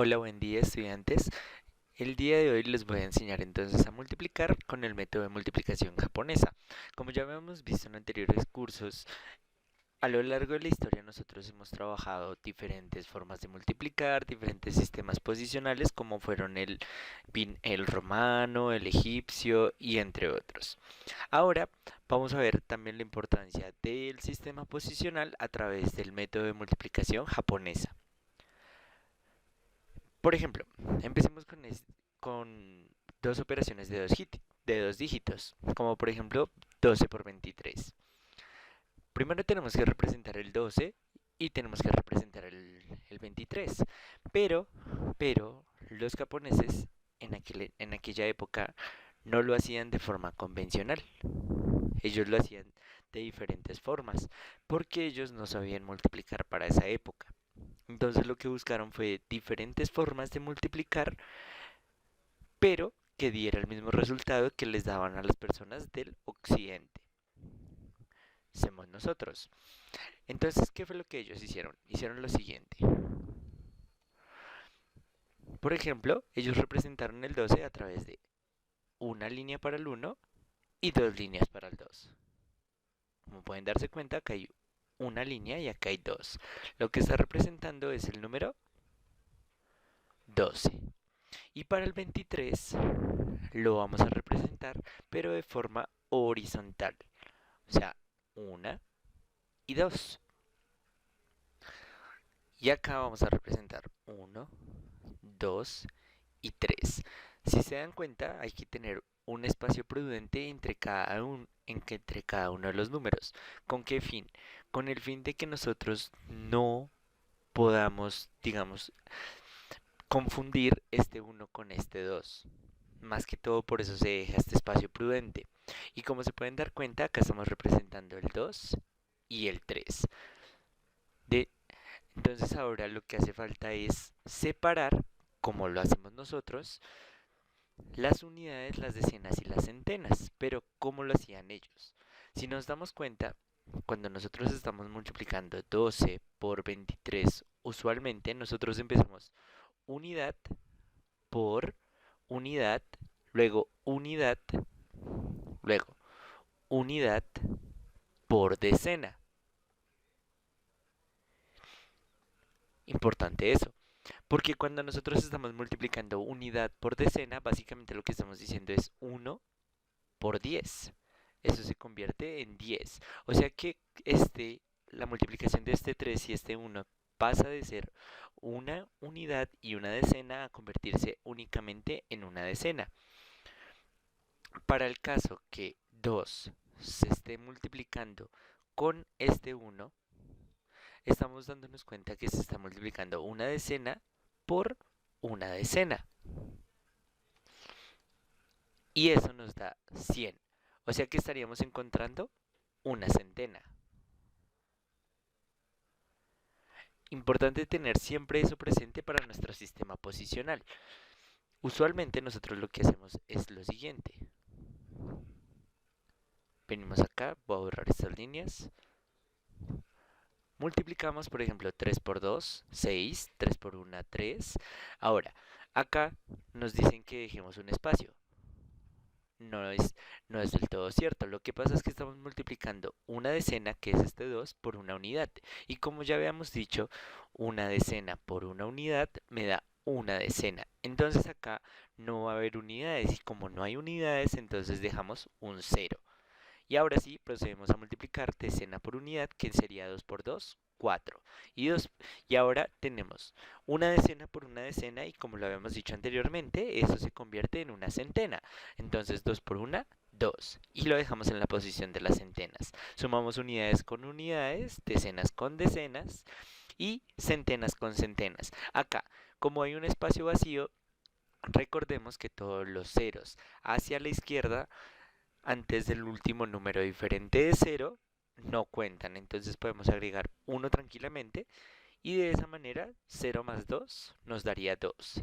Hola, buen día estudiantes. El día de hoy les voy a enseñar entonces a multiplicar con el método de multiplicación japonesa. Como ya habíamos visto en anteriores cursos, a lo largo de la historia nosotros hemos trabajado diferentes formas de multiplicar, diferentes sistemas posicionales como fueron el romano, el egipcio y entre otros. Ahora vamos a ver también la importancia del sistema posicional a través del método de multiplicación japonesa. Por ejemplo, empecemos con dos operaciones de dos dígitos, como por ejemplo 12 por 23. Primero tenemos que representar el 12 y tenemos que representar el 23. Pero, pero los japoneses en aquella época no lo hacían de forma convencional. Ellos lo hacían de diferentes formas, porque ellos no sabían multiplicar para esa época. Entonces lo que buscaron fue diferentes formas de multiplicar, pero que diera el mismo resultado que les daban a las personas del occidente. Somos nosotros. Entonces, ¿qué fue lo que ellos hicieron? Hicieron lo siguiente. Por ejemplo, ellos representaron el 12 a través de una línea para el 1 y dos líneas para el 2. Como pueden darse cuenta, acá hay una línea y acá hay dos. Lo que está representando es el número 12. Y para el 23 lo vamos a representar, pero de forma horizontal. O sea, una y dos. Y acá vamos a representar uno, 2 y 3. Si se dan cuenta, hay que tener un espacio prudente entre cada uno de los números. ¿Con qué fin? Con el fin de que nosotros no podamos, digamos, confundir este uno con este 2. Más que todo por eso se deja este espacio prudente. Y como se pueden dar cuenta, acá estamos representando el 2 y el 3. De, entonces ahora lo que hace falta es separar, como lo hacemos nosotros, las unidades, las decenas y las centenas. Pero ¿cómo lo hacían ellos? Si nos damos cuenta, cuando nosotros estamos multiplicando 12 por 23, usualmente nosotros empezamos unidad por unidad, luego unidad, luego unidad por decena. Importante eso, porque cuando nosotros estamos multiplicando unidad por decena, básicamente lo que estamos diciendo es 1 por 10. Eso se convierte en 10. O sea que la multiplicación de este 3 y este uno pasa de ser una unidad y una decena a convertirse únicamente en una decena. Para el caso que 2 se esté multiplicando con este uno, estamos dándonos cuenta que se está multiplicando una decena por una decena. Y eso nos da 100. O sea que estaríamos encontrando una centena. Importante tener siempre eso presente para nuestro sistema posicional. Usualmente nosotros lo que hacemos es lo siguiente. Venimos acá, voy a borrar estas líneas. Multiplicamos, por ejemplo, 3 por 2, 6, 3 por 1, 3. Ahora, acá nos dicen que dejemos un espacio. No es, no es del todo cierto. Lo que pasa es que estamos multiplicando una decena, que es este 2, por una unidad. Y como ya habíamos dicho, una decena por una unidad me da una decena. Entonces acá no va a haber unidades. Y como no hay unidades, entonces dejamos un cero. Y ahora sí, procedemos a multiplicar decena por unidad, que sería 2 por 2, 4. Y ahora tenemos una decena por una decena y como lo habíamos dicho anteriormente, eso se convierte en una centena. Entonces 2 por 1, 2. Y lo dejamos en la posición de las centenas. Sumamos unidades con unidades, decenas con decenas y centenas con centenas. Acá, como hay un espacio vacío, recordemos que todos los ceros hacia la izquierda antes del último número diferente de cero no cuentan. Entonces podemos agregar uno tranquilamente y de esa manera 0 más 2 nos daría 2.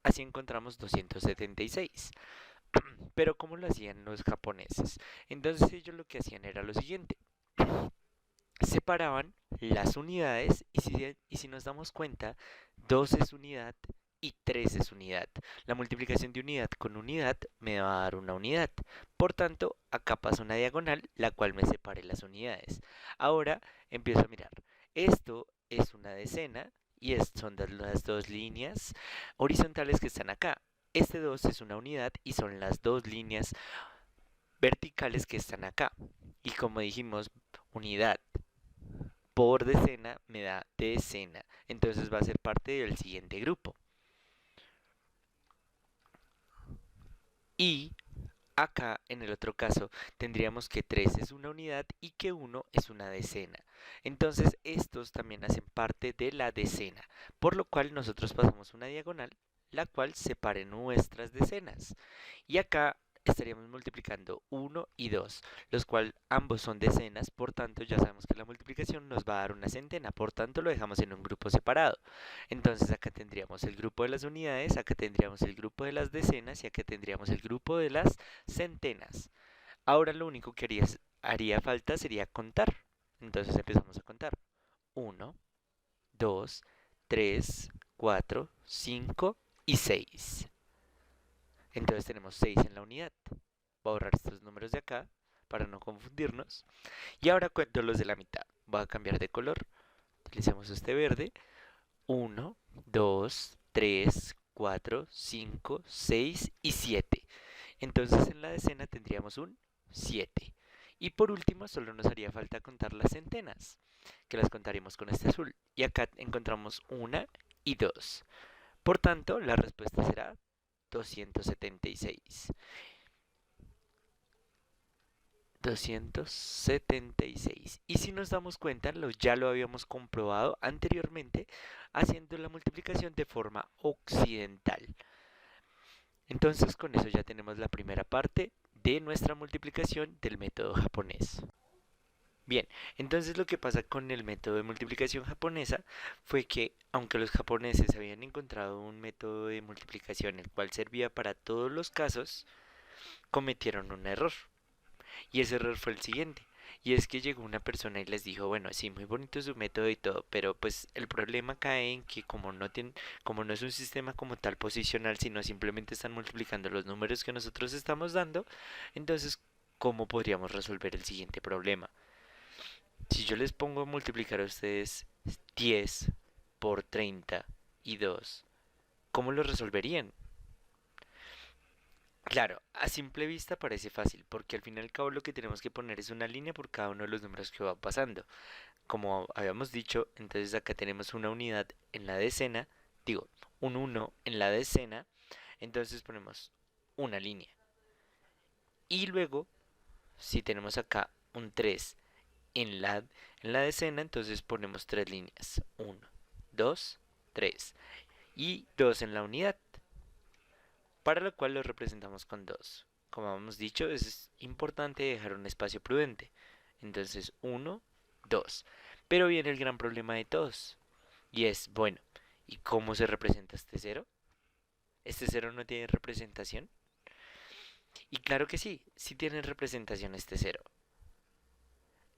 Así encontramos 276. Pero ¿cómo lo hacían los japoneses? Entonces ellos lo que hacían era lo siguiente. separaban las unidades y si nos damos cuenta, 2 es unidad y 3 es unidad. La multiplicación de unidad con unidad me va a dar una unidad. Por tanto, acá pasa una diagonal, la cual me separe las unidades. Ahora empiezo a mirar. Esto es una decena y son las dos líneas horizontales que están acá. Este 2 es una unidad y son las dos líneas verticales que están acá. Y como dijimos, unidad por decena me da decena. Entonces va a ser parte del siguiente grupo. Y acá, en el otro caso, tendríamos que 3 es una unidad y que 1 es una decena. Entonces, estos también hacen parte de la decena, por lo cual nosotros pasamos una diagonal, la cual separe nuestras decenas. Y acá estaríamos multiplicando 1 y 2, los cuales ambos son decenas, por tanto ya sabemos que la multiplicación nos va a dar una centena, por tanto lo dejamos en un grupo separado. Entonces acá tendríamos el grupo de las unidades, acá tendríamos el grupo de las decenas y acá tendríamos el grupo de las centenas. Ahora lo único que haría falta sería contar. Entonces empezamos a contar. 1, 2, 3, 4, 5 y 6. Entonces tenemos 6 en la unidad. Voy a borrar estos números de acá para no confundirnos. Y ahora cuento los de la mitad. Voy a cambiar de color. Utilicemos este verde. 1, 2, 3, 4, 5, 6 y 7. Entonces en la decena tendríamos un 7. Y por último solo nos haría falta contar las centenas, que las contaremos con este azul. Y acá encontramos 1 y 2. Por tanto, la respuesta será 276. 276. Y si nos damos cuenta, ya lo habíamos comprobado anteriormente haciendo la multiplicación de forma occidental. Entonces con eso ya tenemos la primera parte de nuestra multiplicación del método japonés. Bien, entonces lo que pasa con el método de multiplicación japonesa fue que, aunque los japoneses habían encontrado un método de multiplicación el cual servía para todos los casos, cometieron un error. Y ese error fue el siguiente. Y es que llegó una persona y les dijo, bueno, sí, muy bonito su método y todo, pero pues el problema cae en que como no es un sistema como tal posicional, sino simplemente están multiplicando los números que nosotros estamos dando, entonces, ¿cómo podríamos resolver el siguiente problema? Si yo les pongo a multiplicar a ustedes 10 por 30 y 2, ¿cómo lo resolverían? Claro, a simple vista parece fácil, porque al fin y al cabo lo que tenemos que poner es una línea por cada uno de los números que va pasando. Como habíamos dicho, entonces acá tenemos una unidad en la decena, digo, un 1 en la decena, entonces ponemos una línea. Y luego, si tenemos acá un 3 en la decena, entonces ponemos tres líneas. 1, 2, 3. Y 2 en la unidad, para lo cual lo representamos con 2. Como hemos dicho, es importante dejar un espacio prudente. Entonces 1, 2. Pero viene el gran problema de todos. Y es, bueno, ¿y cómo se representa este cero? ¿Este cero no tiene representación? Y claro que sí, sí tiene representación este cero.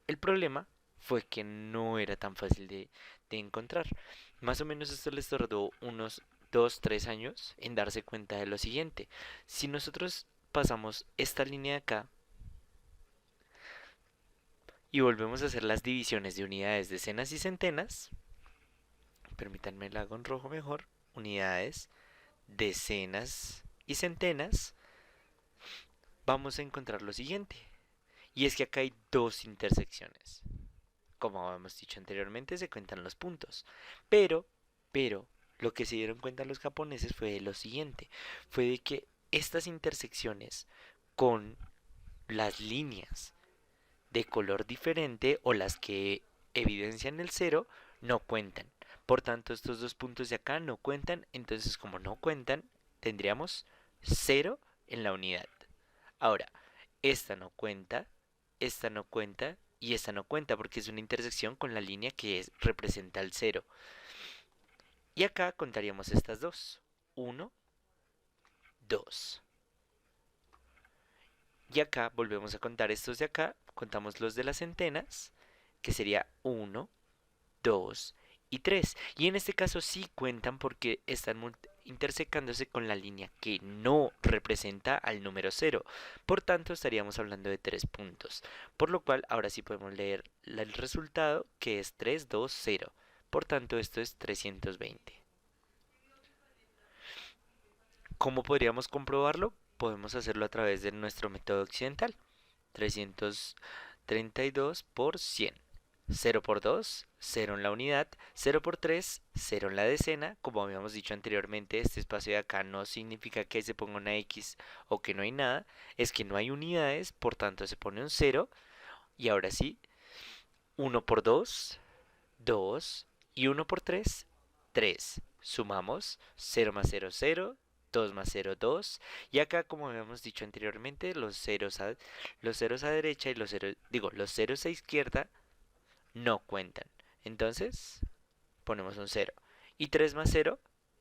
El problema fue que no era tan fácil de encontrar. Más o menos esto les tardó unos 2, 3 años en darse cuenta de lo siguiente. Si nosotros pasamos esta línea de acá y volvemos a hacer las divisiones de unidades, decenas y centenas, permítanme la hago en rojo mejor, unidades, decenas y centenas, vamos a encontrar lo siguiente. Y es que acá hay dos intersecciones. Como hemos dicho anteriormente, se cuentan los puntos. Pero, pero, lo que se dieron cuenta los japoneses fue de lo siguiente. Fue de que estas intersecciones con las líneas de color diferente o las que evidencian el cero no cuentan. Por tanto, estos dos puntos de acá no cuentan. Entonces, como no cuentan, tendríamos cero en la unidad. Ahora, esta no cuenta, esta no cuenta y esta no cuenta porque es una intersección con la línea que representa el cero. Y acá contaríamos estas dos. 1, 2. Y acá volvemos a contar estos de acá, contamos los de las centenas que sería 1, 2 y 3. Y en este caso sí cuentan porque están intersecándose con la línea que no representa al número 0. Por tanto, estaríamos hablando de 3 puntos. Por lo cual, ahora sí podemos leer el resultado, que es 3, 2, 0. Por tanto, esto es 320. ¿Cómo podríamos comprobarlo? Podemos hacerlo a través de nuestro método occidental. 332 por 100. 0 por 2, 0 en la unidad, 0 por 3, 0 en la decena. Como habíamos dicho anteriormente, este espacio de acá no significa que se ponga una X o que no hay nada, es que no hay unidades, por tanto se pone un 0. Y ahora sí, 1 por 2, 2 y 1 por 3, 3. Sumamos 0 más 0, 0. 2 más 0, 2. Y acá, como habíamos dicho anteriormente, los ceros a derecha y los ceros a izquierda no cuentan. Entonces, ponemos un 0. Y 3 más 0,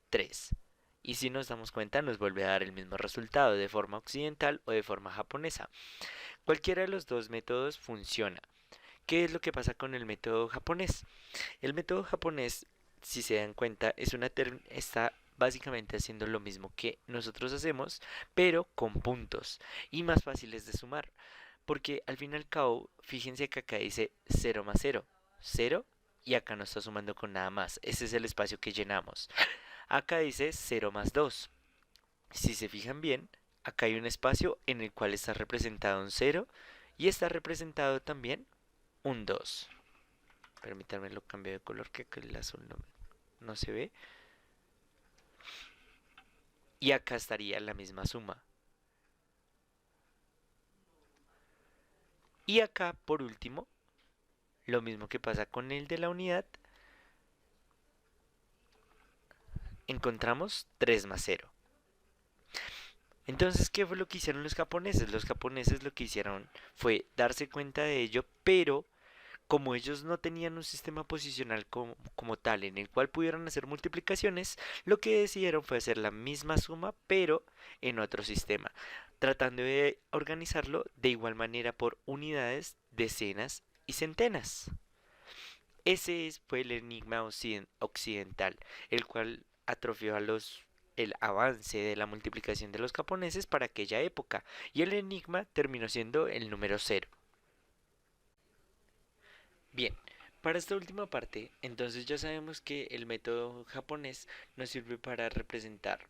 3. Y si nos damos cuenta, nos vuelve a dar el mismo resultado de forma occidental o de forma japonesa. Cualquiera de los dos métodos funciona. ¿Qué es lo que pasa con el método japonés? El método japonés, si se dan cuenta, está básicamente haciendo lo mismo que nosotros hacemos, pero con puntos y más fáciles de sumar. Porque al fin y al cabo, fíjense que acá dice 0 más 0, 0, y acá no está sumando con nada más. Ese es el espacio que llenamos. Acá dice 0 más 2. Si se fijan bien, acá hay un espacio en el cual está representado un 0 y está representado también un 2. Permítanme lo cambio de color que acá el azul no se ve. Y acá estaría la misma suma. Y acá, por último, lo mismo que pasa con el de la unidad, encontramos 3 más 0. Entonces, ¿qué fue lo que hicieron los japoneses? Los japoneses lo que hicieron fue darse cuenta de ello, pero como ellos no tenían un sistema posicional como tal en el cual pudieran hacer multiplicaciones, lo que decidieron fue hacer la misma suma, pero en otro sistema, tratando de organizarlo de igual manera por unidades, decenas y centenas. Fue el enigma occidental, el cual atrofió el avance de la multiplicación de los japoneses para aquella época, y el enigma terminó siendo el número 0. Bien, para esta última parte, entonces ya sabemos que el método japonés nos sirve para representar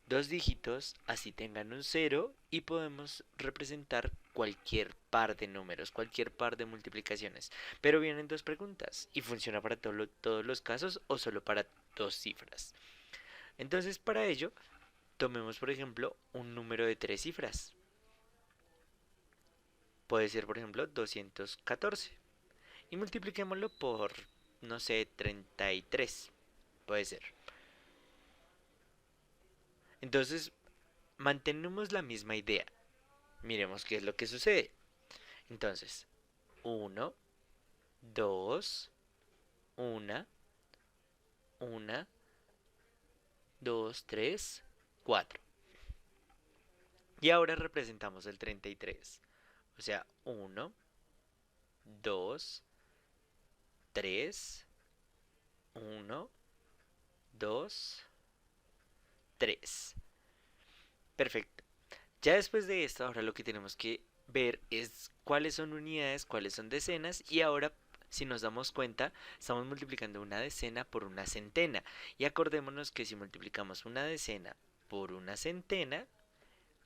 dos dígitos, así tengan un 0, y podemos representar cualquier par de números, cualquier par de multiplicaciones. Pero vienen dos preguntas, ¿y funciona para todos los casos o solo para dos cifras? Entonces, para ello, tomemos por ejemplo un número de tres cifras. Puede ser por ejemplo 214. Y multipliquémoslo por, no sé, 33. Puede ser. Entonces, mantenemos la misma idea. Miremos qué es lo que sucede. Entonces, 1, 2, 1, 1, 2, 3, 4. Y ahora representamos el 33. O sea, 1, 2, 3, 1, 2, 3. Perfecto. Ya después de esto, ahora lo que tenemos que ver es cuáles son unidades, cuáles son decenas, y ahora, si nos damos cuenta, estamos multiplicando una decena por una centena. Y acordémonos que si multiplicamos una decena por una centena,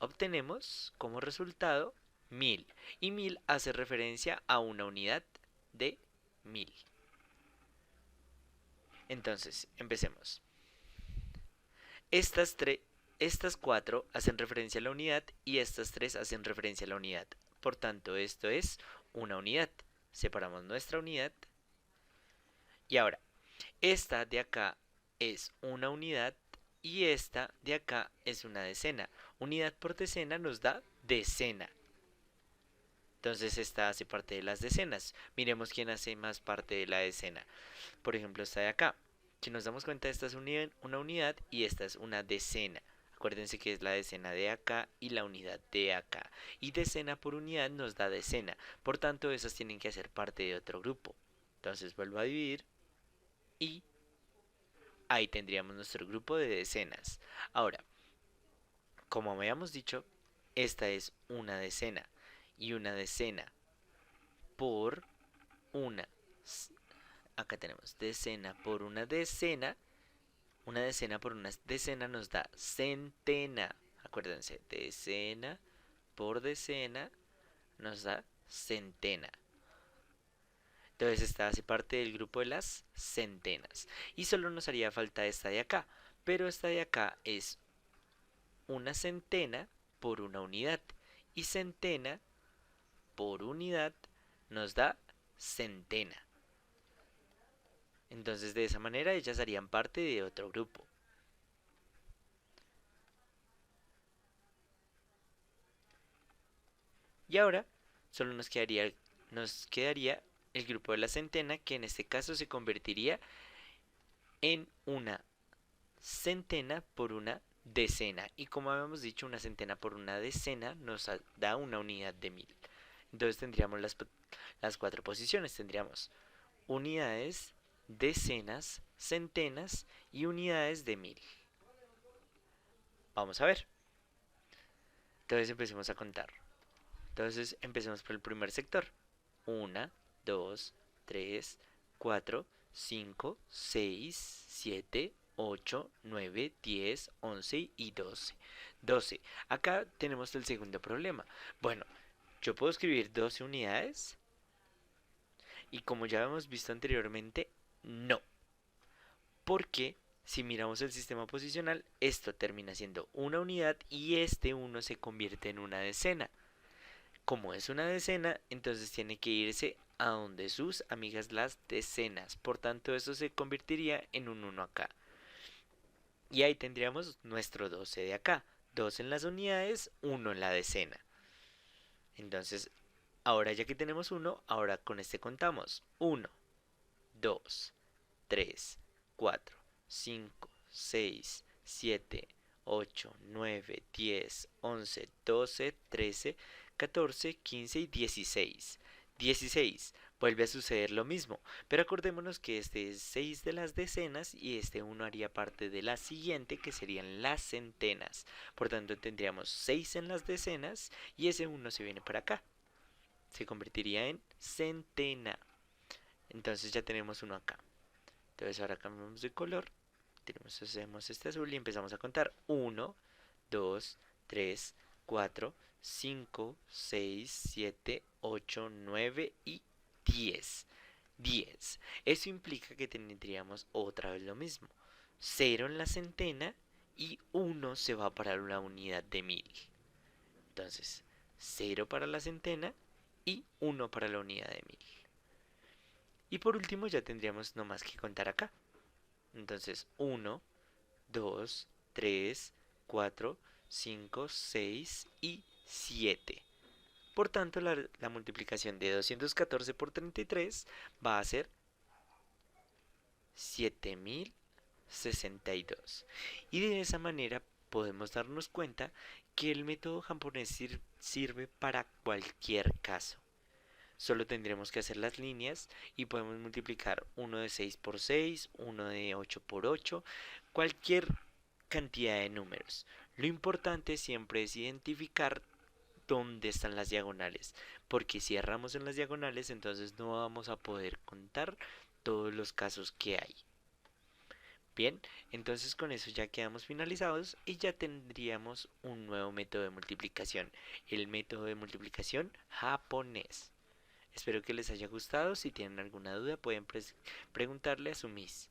obtenemos como resultado 1000. Y 1000 hace referencia a una unidad de 1000. Entonces, empecemos. Estas cuatro hacen referencia a la unidad y estas tres hacen referencia a la unidad. Por tanto, esto es una unidad. Separamos nuestra unidad. Y ahora, esta de acá es una unidad y esta de acá es una decena. Unidad por decena nos da decena. Entonces esta hace parte de las decenas. Miremos quién hace más parte de la decena. Por ejemplo, esta de acá. Si nos damos cuenta, esta es una unidad y esta es una decena. Acuérdense que es la decena de acá y la unidad de acá. Y decena por unidad nos da decena. Por tanto, esas tienen que hacer parte de otro grupo. Entonces vuelvo a dividir y ahí tendríamos nuestro grupo de decenas. Ahora, como habíamos dicho, esta es una decena. Y una decena por una. Acá tenemos decena por una decena. Una decena por una decena nos da centena. Acuérdense, decena por decena nos da centena. Entonces esta hace parte del grupo de las centenas. Y solo nos haría falta esta de acá. Pero esta de acá es una centena por una unidad. Y centena por unidad nos da centena. Entonces de esa manera ellas harían parte de otro grupo. Y ahora solo nos quedaría el grupo de la centena, que en este caso se convertiría en una centena por una decena. Y como habíamos dicho, una centena por una decena nos da una unidad de 1000. Entonces tendríamos las cuatro posiciones. Tendríamos unidades, decenas, centenas y unidades de 1000. Vamos a ver. Entonces empecemos a contar. Entonces empecemos por el primer sector. 1, 2, 3, 4, 5, 6, 7, 8, 9, 10, 11 y 12. 12. Acá tenemos el segundo problema. Bueno, yo puedo escribir 12 unidades y como ya hemos visto anteriormente, no. Porque si miramos el sistema posicional, esto termina siendo una unidad y este 1 se convierte en una decena. Como es una decena, entonces tiene que irse a donde sus amigas las decenas. Por tanto, eso se convertiría en un 1 acá. Y ahí tendríamos nuestro 12 de acá. 2 en las unidades, 1 en la decena. Entonces, ahora ya que tenemos 1, ahora con este contamos. 1, 2, 3, 4, 5, 6, 7, 8, 9, 10, 11, 12, 13, 14, 15 y 16. 16. Vuelve a suceder lo mismo, pero acordémonos que este es 6 de las decenas y este 1 haría parte de la siguiente que serían las centenas. Por tanto tendríamos 6 en las decenas y ese 1 se viene para acá. Se convertiría en centena. Entonces ya tenemos uno acá. Entonces ahora cambiamos de color. Hacemos este azul y empezamos a contar. 1, 2, 3, 4, 5, 6, 7, 8, 9 y 10. 10. Eso implica que tendríamos otra vez lo mismo. 0 en la centena y 1 se va para la unidad de 1000. Entonces, 0 para la centena y 1 para la unidad de 1000. Y por último ya tendríamos nomás que contar acá. Entonces 1, 2, 3, 4, 5, 6 y 7. Por tanto, la multiplicación de 214 por 33 va a ser 7062. Y de esa manera podemos darnos cuenta que el método japonés sirve para cualquier caso. Solo tendremos que hacer las líneas y podemos multiplicar uno de 6 por 6, uno de 8 por 8, cualquier cantidad de números. Lo importante siempre es identificar dónde están las diagonales, porque si erramos en las diagonales, entonces no vamos a poder contar todos los casos que hay. Bien, entonces con eso ya quedamos finalizados y ya tendríamos un nuevo método de multiplicación, el método de multiplicación japonés. Espero que les haya gustado. Si tienen alguna duda pueden preguntarle a su Miss.